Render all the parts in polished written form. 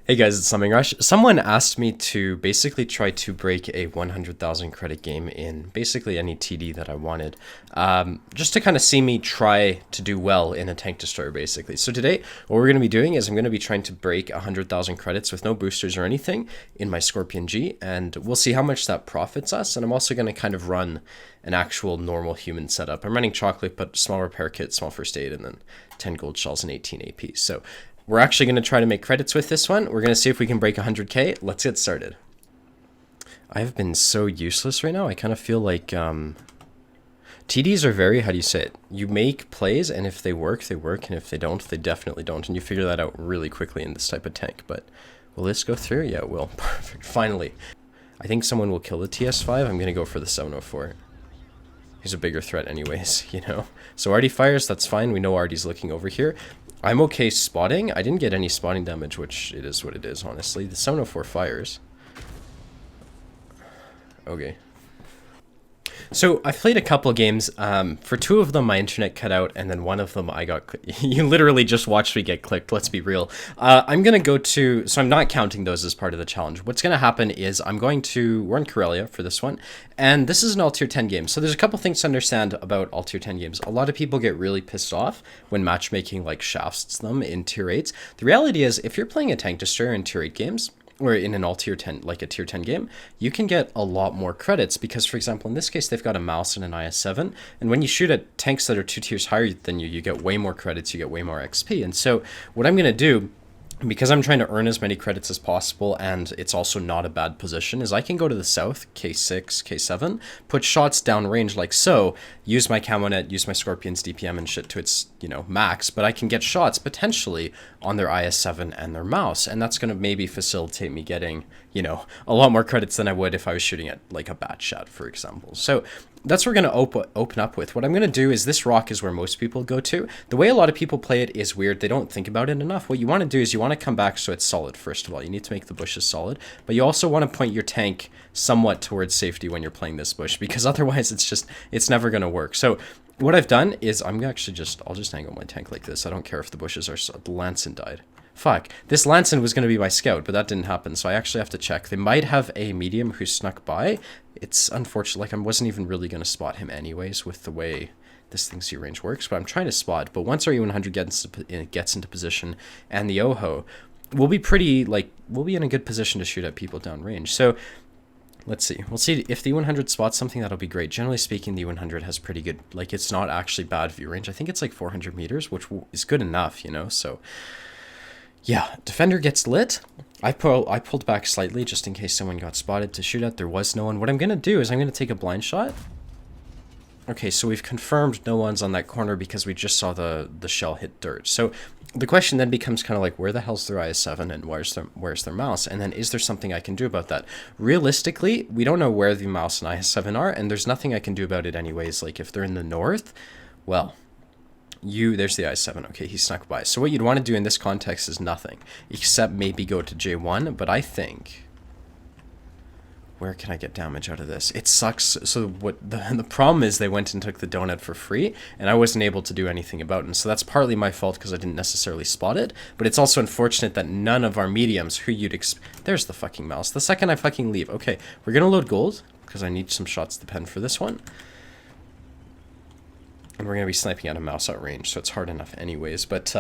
Hey guys, it's Summing Rush. Someone asked me to basically try to break a 100,000 credit game in basically any TD that I wanted, just to kind of see me try to do well in a tank destroyer, basically. So today, what we're going to be doing is I'm going to be trying to break 100,000 credits with no boosters or anything in my Scorpion G, and we'll see how much that profits us. And I'm also going to kind of run an actual normal human setup. I'm running chocolate, but small repair kit, small first aid, and then 10 gold shells and 18 AP. So we're actually going to try to make credits with this one. We're going to see if we can break 100k. Let's get started. I have been so useless right now. I kind of feel like TDs are very, how do you say it? You make plays, and if they work, they work, and if they don't, they definitely don't. And you figure that out really quickly in this type of tank. But will this go through? Yeah, it will. Perfect. Finally. I think someone will kill the TS5. I'm going to go for the 704. He's a bigger threat anyways, you know? So Artie fires, that's fine. We know Artie's looking over here. I'm okay spotting. I didn't get any spotting damage, which it is what it is, honestly. The 704 fires. Okay. So I've played a couple games. For two of them, my internet cut out, and then one of them I got. You literally just watched me get clicked. Let's be real. I'm gonna go to. So I'm not counting those as part of the challenge. What's gonna happen is I'm going to. We're in Corellia for this one, and this is an all tier 10 game. So there's a couple things to understand about all tier 10 games. A lot of people get really pissed off when matchmaking like shafts them in tier 8s. The reality is, if you're playing a tank destroyer in tier 8 games, or in an all tier 10, like a tier 10 game, you can get a lot more credits because, for example, in this case, they've got a mouse and an IS-7. And when you shoot at tanks that are 2 tiers higher than you, you get way more credits, you get way more XP. And so what I'm going to do, because I'm trying to earn as many credits as possible, and it's also not a bad position, is I can go to the south, K6, K7, put shots downrange like so, use my camo net, use my Scorpion's DPM and shit to its, you know, max, but I can get shots potentially on their IS-7 and their mouse, and that's going to maybe facilitate me getting, you know, a lot more credits than I would if I was shooting at like a bat shot, for example. So that's what we're going to open up with. What I'm going to do is this rock is where most people go to. The way a lot of people play it is weird. They don't think about it enough. What you want to do is you want to come back so it's solid, first of all. You need to make the bushes solid, but you also want to point your tank somewhat towards safety when you're playing this bush, because otherwise it's never going to work. So what I've done is I'll just angle my tank like this. I don't care if the bushes are the Lanson died. Fuck. This Lanson was going to be my scout, but that didn't happen, so I actually have to check. They might have a medium who snuck by. It's unfortunate. Like, I wasn't even really going to spot him anyways with the way this thing's C range works, but I'm trying to spot. But once our E100 gets into position and the OHO, we'll be in a good position to shoot at people downrange. So let's see. We'll see if the E100 spots something, that'll be great. Generally speaking, the E100 has pretty good, like, it's not actually bad view range. I think it's like 400 meters, which is good enough, you know, so yeah, defender gets lit. I pulled back slightly just in case someone got spotted to shoot at. There was no one. What I'm going to do is I'm going to take a blind shot. Okay, so we've confirmed no one's on that corner because we just saw the shell hit dirt. So the question then becomes kind of like, where the hell's their IS-7 and where's their mouse? And then is there something I can do about that? Realistically, we don't know where the mouse and IS-7 are, and there's nothing I can do about it anyways. Like, if they're in the north, well, there's the I-7. Okay, he snuck by. So what you'd want to do in this context is nothing, except maybe go to J1, but I think, where can I get damage out of this? It sucks. So what the problem is, they went and took the donut for free, and I wasn't able to do anything about it. And so that's partly my fault because I didn't necessarily spot it, but it's also unfortunate that none of our mediums who you'd there's the fucking mouse. The second I fucking leave. Okay, we're going to load gold because I need some shots to pen for this one. And we're going to be sniping at a mouse out range, so it's hard enough anyways. But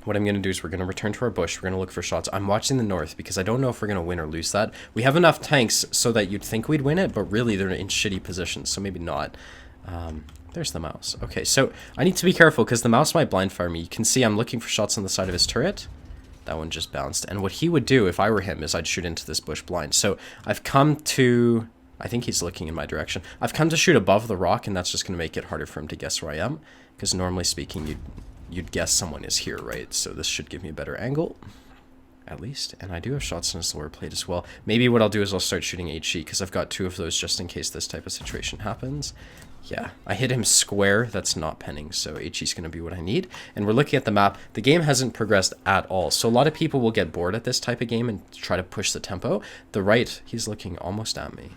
what I'm going to do is we're going to return to our bush. We're going to look for shots. I'm watching the north because I don't know if we're going to win or lose that. We have enough tanks so that you'd think we'd win it, but really they're in shitty positions, so maybe not. There's the mouse. Okay, so I need to be careful because the mouse might blind fire me. You can see I'm looking for shots on the side of his turret. That one just bounced. And what he would do if I were him is I'd shoot into this bush blind. So I've come to... I think he's looking in my direction. I've come to shoot above the rock, and that's just going to make it harder for him to guess where I am. Because normally speaking, you'd guess someone is here, right? So this should give me a better angle, at least. And I do have shots in his lower plate as well. Maybe what I'll do is I'll start shooting HE, because I've got 2 of those just in case this type of situation happens. Yeah, I hit him square. That's not penning, so HE's going to be what I need. And we're looking at the map. The game hasn't progressed at all, so a lot of people will get bored at this type of game and try to push the tempo. The right, he's looking almost at me.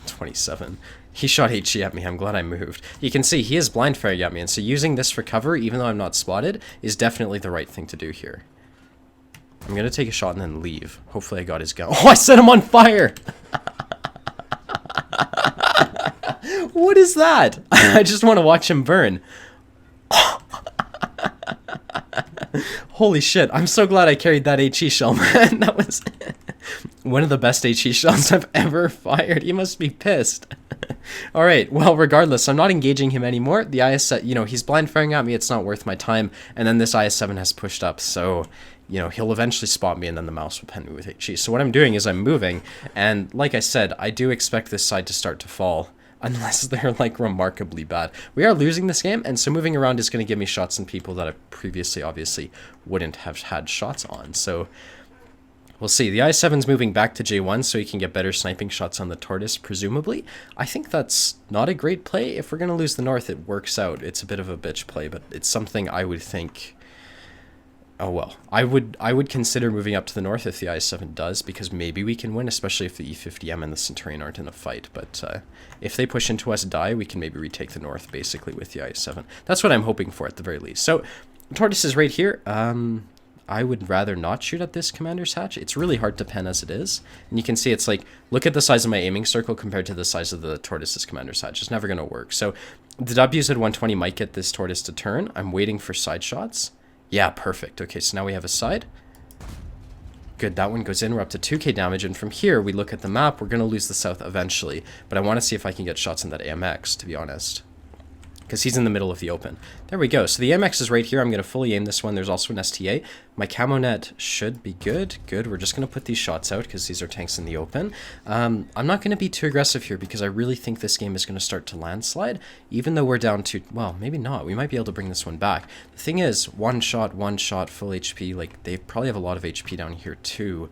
27. He shot HE at me. I'm glad I moved. You can see he is blind firing at me, and so using this for cover, even though I'm not spotted, is definitely the right thing to do here. I'm gonna take a shot and then leave. Hopefully I got his gun. Oh, I set him on fire! What is that? I just want to watch him burn. Holy shit, I'm so glad I carried that HE shell, man. That was one of the best HE shells I've ever fired. He must be pissed. Alright, well, regardless, I'm not engaging him anymore. The IS-7, you know, he's blind firing at me. It's not worth my time. And then this IS-7 has pushed up, so, you know, he'll eventually spot me and then the mouse will pen me with HE. So what I'm doing is I'm moving, and like I said, I do expect this side to start to fall. Unless they're, like, remarkably bad. We are losing this game, and so moving around is going to give me shots on people that I previously, obviously, wouldn't have had shots on. So, we'll see. The I-7's moving back to J1 so he can get better sniping shots on the Tortoise, presumably. I think that's not a great play. If we're going to lose the North, it works out. It's a bit of a bitch play, but it's something I would think... Oh, well, I would consider moving up to the north if the I-7 does, because maybe we can win, especially if the E50M and the Centurion aren't in a fight. But if they push into us, die, we can maybe retake the north, basically, with the I-7. That's what I'm hoping for, at the very least. So, Tortoise is right here. I would rather not shoot at this commander's hatch. It's really hard to pen as it is. And you can see it's like, look at the size of my aiming circle compared to the size of the Tortoise's commander's hatch. It's never going to work. So, the WZ-120 might get this Tortoise to turn. I'm waiting for side shots. Yeah, perfect. Okay, so now we have a side. Good, that one goes in. We're up to 2k damage, and from here, we look at the map. We're going to lose the south eventually, but I want to see if I can get shots in that AMX, to be honest. Because he's in the middle of the open. There we go. So the AMX is right here. I'm going to fully aim this one. There's also an STA. My camo net should be good. Good. We're just going to put these shots out because these are tanks in the open. I'm not going to be too aggressive here because I really think this game is going to start to landslide. Even though we're down to, well, maybe not. We might be able to bring this one back. The thing is, one shot, full HP. Like, they probably have a lot of HP down here too.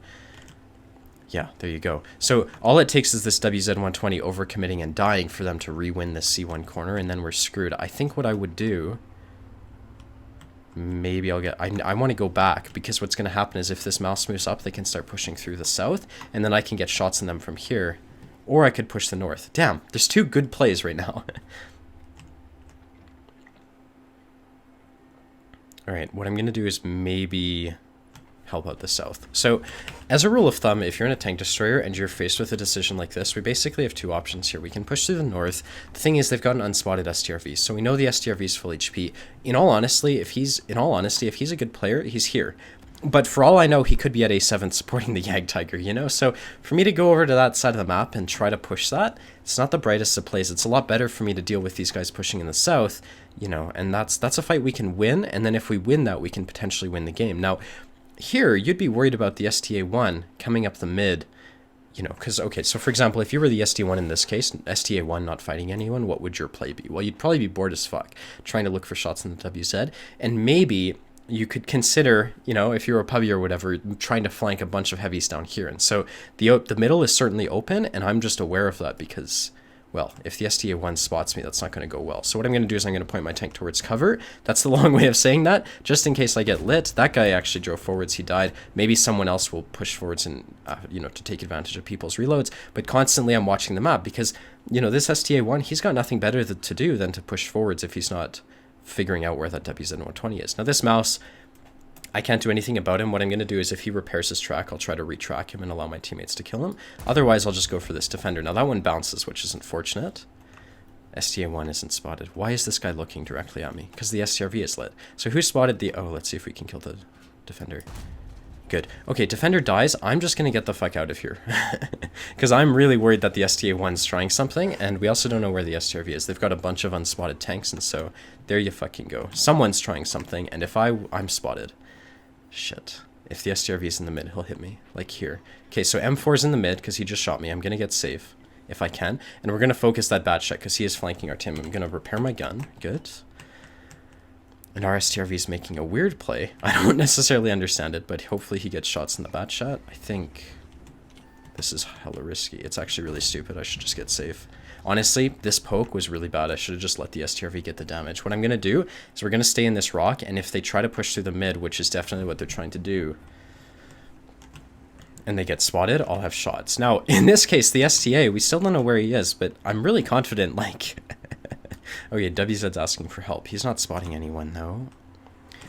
Yeah, there you go. So all it takes is this WZ-120 overcommitting and dying for them to re-win this C1 corner, and then we're screwed. I think what I would do, maybe I'll get... I want to go back, because what's going to happen is if this mouse moves up, they can start pushing through the south, and then I can get shots in them from here. Or I could push the north. Damn, there's two good plays right now. Alright, what I'm going to do is maybe... help out the south. So, as a rule of thumb, if you're in a tank destroyer and you're faced with a decision like this, we basically have two options here. We can push through the north. The thing is, they've got an unspotted STRV, so we know the STRV is full HP. In all honesty, if he's a good player, he's here. But for all I know, he could be at A7 supporting the Yag Tiger, you know? So, for me to go over to that side of the map and try to push that, it's not the brightest of plays. It's a lot better for me to deal with these guys pushing in the south, you know, and that's a fight we can win, and then if we win that, we can potentially win the game. Now, here, you'd be worried about the STA-1 coming up the mid, you know, because, okay, so for example, if you were the STA-1 in this case, STA-1 not fighting anyone, what would your play be? Well, you'd probably be bored as fuck, trying to look for shots in the WZ, and maybe you could consider, you know, if you're a pubby or whatever, trying to flank a bunch of heavies down here, and so the middle is certainly open, and I'm just aware of that because... well, if the STA-1 spots me, that's not going to go well. So what I'm going to do is I'm going to point my tank towards cover. That's the long way of saying that, just in case I get lit. That guy actually drove forwards, he died. Maybe someone else will push forwards and, you know, to take advantage of people's reloads. But constantly I'm watching the map because, you know, this STA-1, he's got nothing better to do than to push forwards if he's not figuring out where that WZ-120 is. Now this mouse... I can't do anything about him. What I'm going to do is if he repairs his track, I'll try to retrack him and allow my teammates to kill him. Otherwise, I'll just go for this defender. Now, that one bounces, which is unfortunate. STA-1 isn't spotted. Why is this guy looking directly at me? Because the STRV is lit. So who spotted the... oh, let's see if we can kill the defender. Good. Okay, defender dies. I'm just going to get the fuck out of here. Because I'm really worried that the STA-1's trying something, and we also don't know where the STRV is. They've got a bunch of unspotted tanks, and so there you fucking go. Someone's trying something, and if I'm spotted... shit. If the STRV is in the mid, he'll hit me. Like here. Okay, so M4's in the mid because he just shot me. I'm going to get safe if I can. And we're going to focus that bad shot because he is flanking our team. I'm going to repair my gun. Good. And our STRV is making a weird play. I don't necessarily understand it, but hopefully he gets shots in the bad shot. I think this is hella risky. It's actually really stupid. I should just get safe. Honestly, this poke was really bad. I should have just let the STRV get the damage. What I'm going to do is we're going to stay in this rock, and if they try to push through the mid, which is definitely what they're trying to do, and they get spotted, I'll have shots. Now, in this case, the STA, we still don't know where he is, but I'm really confident, like... okay, WZ's asking for help. He's not spotting anyone, though.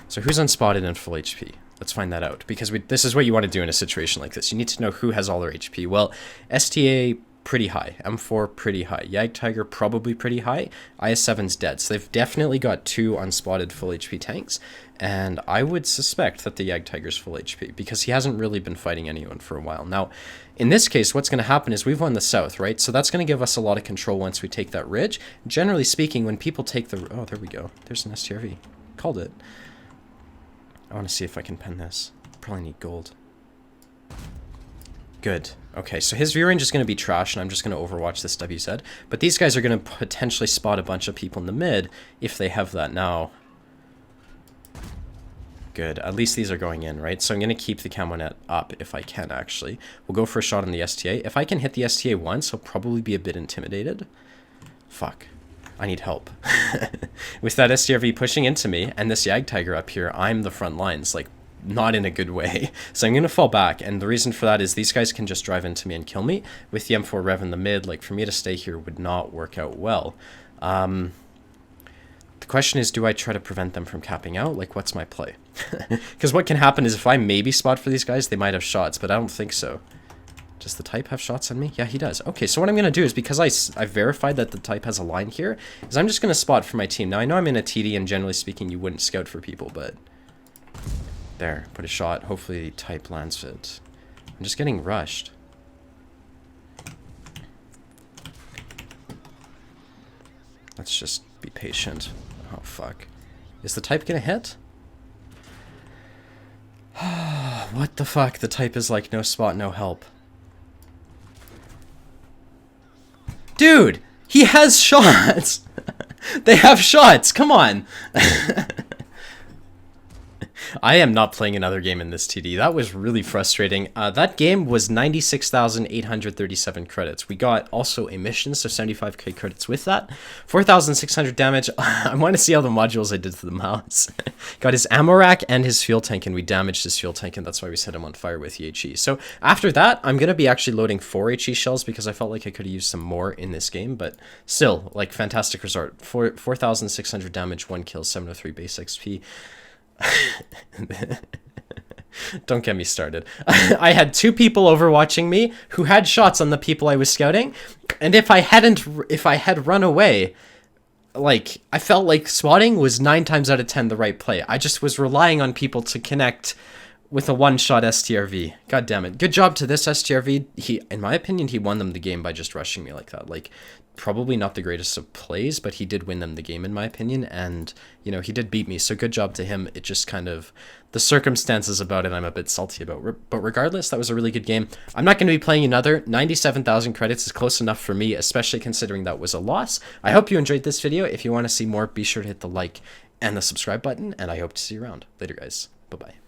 So who's unspotted and full HP? Let's find that out, because this is what you want to do in a situation like this. You need to know who has all their HP. Well, STA pretty high, M4 pretty high, Yag Tiger probably pretty high, IS-7's dead. So they've definitely got 2 unspotted full HP tanks, and I would suspect that the Yag Tiger's full HP, because he hasn't really been fighting anyone for a while. Now, in this case, what's going to happen is we've won the south, right? So that's going to give us a lot of control once we take that ridge. Generally speaking, when people take the... Oh, there we go. There's an STRV. Called it. I want to see if I can pen this. Probably need gold. Good. Okay, so his view range is going to be trash, and I'm just going to overwatch this WZ. But these guys are going to potentially spot a bunch of people in the mid if they have that now. Good. At least these are going in, right? So I'm going to keep the camo net up if I can, actually. We'll go for a shot on the STA. If I can hit the STA once, he'll probably be a bit intimidated. Fuck. I need help. With that STRV pushing into me and this Yag Tiger up here, I'm the front lines, like, not in a good way. So I'm going to fall back, and the reason for that is these guys can just drive into me and kill me. With the M4 Rev in the mid, like, for me to stay here would not work out well. The question is, do I try to prevent them from capping out? Like, what's my play? Because what can happen is if I maybe spot for these guys, they might have shots, but I don't think so. Does the type have shots on me? Yeah, he does. Okay, so what I'm going to do is, because I verified that the type has a line here, is I'm just going to spot for my team. Now, I know I'm in a TD, and generally speaking, you wouldn't scout for people, but... There, put a shot. Hopefully the type lands it. I'm just getting rushed. Let's just be patient. Oh, fuck. Is the type going to hit? What the fuck? The type is like, no spot, no help. Dude, he has shots. They have shots. Come on. I am not playing another game in this TD. That was really frustrating. That game was 96,837 credits. We got also a mission, so 75k credits with that. 4,600 damage. I want to see all the modules I did to the mouse. Got his ammo rack and his fuel tank, and we damaged his fuel tank, and that's why we set him on fire with the HE. So after that, I'm going to be actually loading 4 HE shells because I felt like I could have used some more in this game, but still, like, fantastic result. 4,600 damage, 1 kill, 703 base XP. Don't get me started. I had 2 people overwatching me who had shots on the people I was scouting, and if I had run away, like, I felt like spotting was 9 times out of 10 the right play. I just was relying on people to connect with a one-shot STRV. God damn it. Good job to this STRV. He, in my opinion, he won them the game by just rushing me like that. Like, probably not the greatest of plays, but he did win them the game, in my opinion, and, you know, he did beat me, so good job to him. It just kind of, the circumstances about it I'm a bit salty about, but regardless, that was a really good game. I'm not going to be playing another. 97,000 credits is close enough for me, especially considering that was a loss. I hope you enjoyed this video. If you want to see more, be sure to hit the like and the subscribe button, and I hope to see you around. Later, guys. Bye-bye.